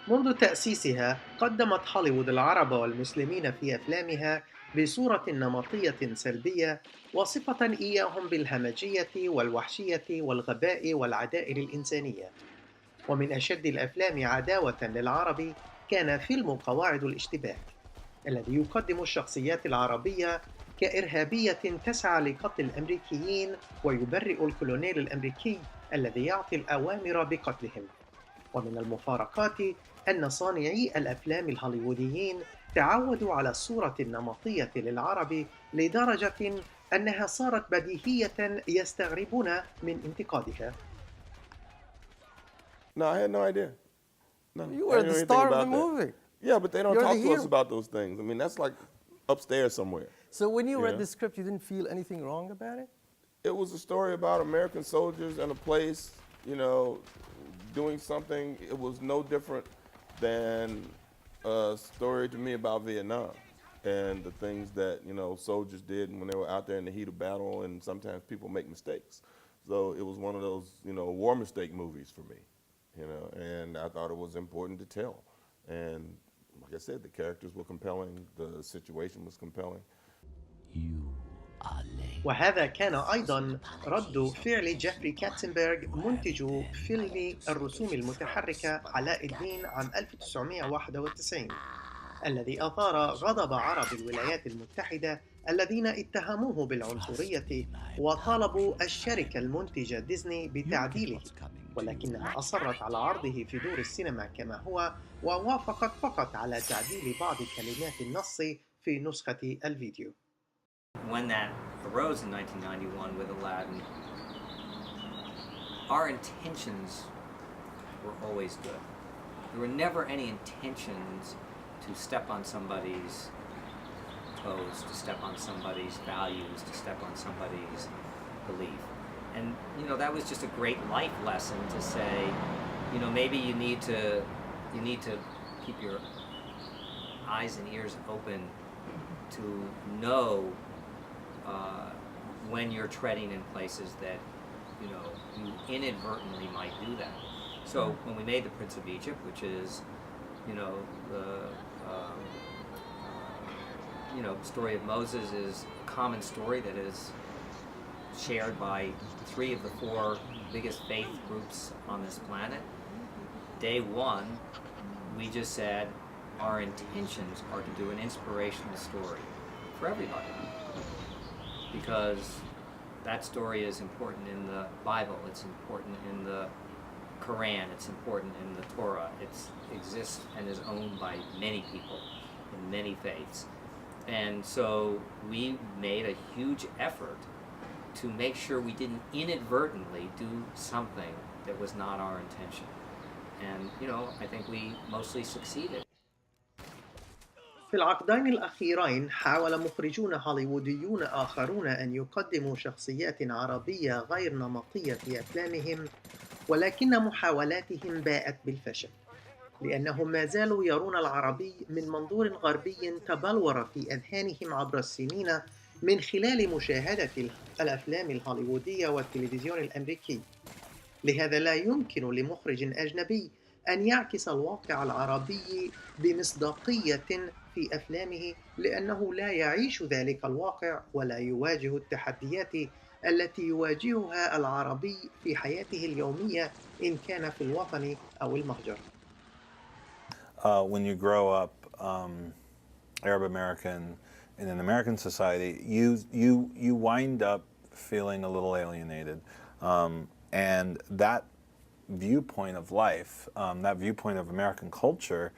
منذ تأسيسها قدمت هوليوود العرب والمسلمين في أفلامها بصورة نمطية سلبية واصفة إياهم بالهمجية والوحشية والغباء والعدائر الإنسانية. ومن أشد الأفلام عداوة للعرب كان فيلم قواعد الاشتباك، الذي يقدم الشخصيات العربية كإرهابية تسعى لقتل الأمريكيين ويبرئ الكولونيل الأمريكي الذي يعطي الأوامر بقتلهم. ومن المفارقات أن صانعي الأفلام الهوليووديين تعودوا على الصورة النمطية للعرب لدرجة أنها صارت بديهية يستغربون من انتقادها. No, I had no idea. No, You I were didn't the know anything star of the about that. movie. Yeah, but they don't You're the talk to us hero. about those things. I mean, that's like upstairs somewhere. So when you read Yeah. the script, you didn't feel anything wrong about it? It was a story about American soldiers in a place, doing something. It was no different than a story to me about Vietnam and the things that, soldiers did when they were out there in the heat of battle, and sometimes people make mistakes. So it was one of those, war mistake movies for me, and I thought it was important to tell. And like I said, the characters were compelling, the situation was compelling. You are late. وهذا كان أيضا رد فعل جيفري كاتسنبرغ منتج فيلم الرسوم المتحركة علاء الدين عام 1991، الذي أثار غضب عرب الولايات المتحدة الذين اتهموه بالعنصرية وطالبوا الشركة المنتجة ديزني بتعديله، ولكنها أصرت على عرضه في دور السينما كما هو، ووافقت فقط على تعديل بعض كلمات النص في نسخة الفيديو. When that arose in 1991 with Aladdin, our intentions were always good. There were never any intentions to step on somebody's toes, to step on somebody's values, to step on somebody's belief. And that was just a great life lesson to say, maybe you need to keep your eyes and ears open to know when you're treading in places that you inadvertently might do that. So when we made The Prince of Egypt, which is the story of Moses, is a common story that is shared by 3 of the 4 biggest faith groups on this planet. Day one, we just said our intentions are to do an inspirational story for everybody, because that story is important in the Bible, it's important in the Quran, it's important in the Torah. It exists and is owned by many people in many faiths. And so we made a huge effort to make sure we didn't inadvertently do something that was not our intention. And, I think we mostly succeeded. في العقدين الأخيرين حاول مخرجون هوليووديون آخرون أن يقدموا شخصيات عربية غير نمطية في أفلامهم، ولكن محاولاتهم باءت بالفشل، لأنهم ما زالوا يرون العربي من منظور غربي تبلور في أذهانهم عبر السنين من خلال مشاهدة الأفلام الهوليوودية والتلفزيون الأمريكي. لهذا لا يمكن لمخرج أجنبي أن يعكس الواقع العربي بمصداقية في أفلامه، لأنه لا يعيش ذلك الواقع ولا يواجه التحديات التي يواجهها العربي في حياته اليومية إن كان في الوطن أو المهجر. When you grow up Arab American in an American society, you wind up feeling a little alienated, and that viewpoint of life, that viewpoint of American culture,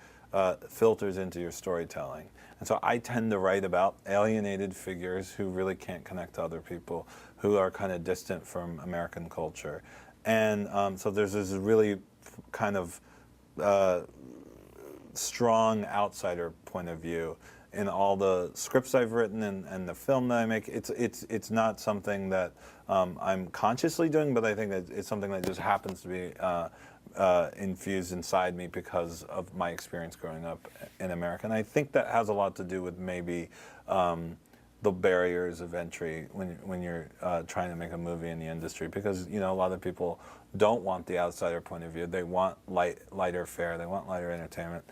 filters into your storytelling. And so I tend to write about alienated figures who really can't connect to other people, who are kind of distant from American culture. And so there's this really kind of strong outsider point of view in all the scripts I've written and the film that I make. It's not something that I'm consciously doing, but I think that it's something that just happens to be infused inside me because of my experience growing up in America. And I think that has a lot to do with maybe the barriers of entry when you're trying to make a movie in the industry, because a lot of people don't want the outsider point of view. They want lighter fare. They want lighter entertainment.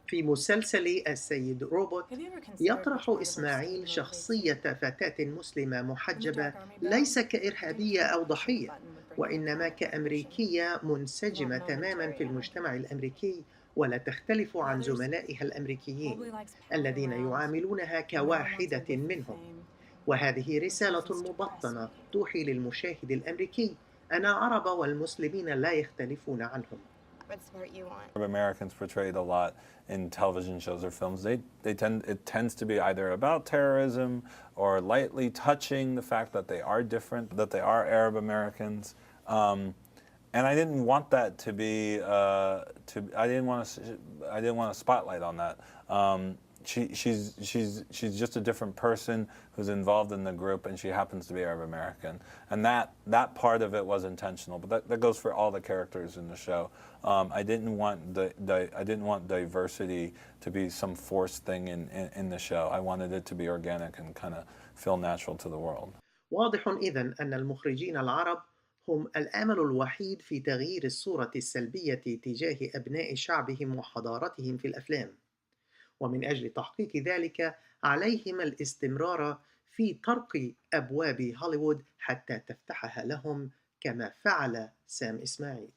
في مسلسل السيد روبوت يطرح إسماعيل شخصية فتاة مسلمة محجبة ليس كإرهابية أو ضحية، وإنما كأمريكية منسجمة تماما في المجتمع الأمريكي ولا تختلف عن زملائها الأمريكيين الذين يعاملونها كواحدة منهم. وهذه رسالة مبطنة توحي للمشاهد الأمريكي أن العرب والمسلمين لا يختلفون عنهم. Americans portrayed a lot in television shows or films. It tends to be either about terrorism or lightly touching the fact that they are different, that they are Arab Americans, and I didn't want that to be. I didn't want a spotlight on that. She's just a different person who's involved in the group, and she happens to be Arab American, and that part of it was intentional. But that goes for all the characters in the show. I didn't want diversity to be some forced thing in the show. I wanted it to be organic and kind of feel natural to the world. واضح إذن أن المخرجين العرب هم الأمل الوحيد في تغيير الصورة السلبية تجاه أبناء شعبهم وحضارتهم في الأفلام. ومن أجل تحقيق ذلك عليهم الاستمرار في طرق أبواب هوليوود حتى تفتحها لهم كما فعل سام إسماعيل.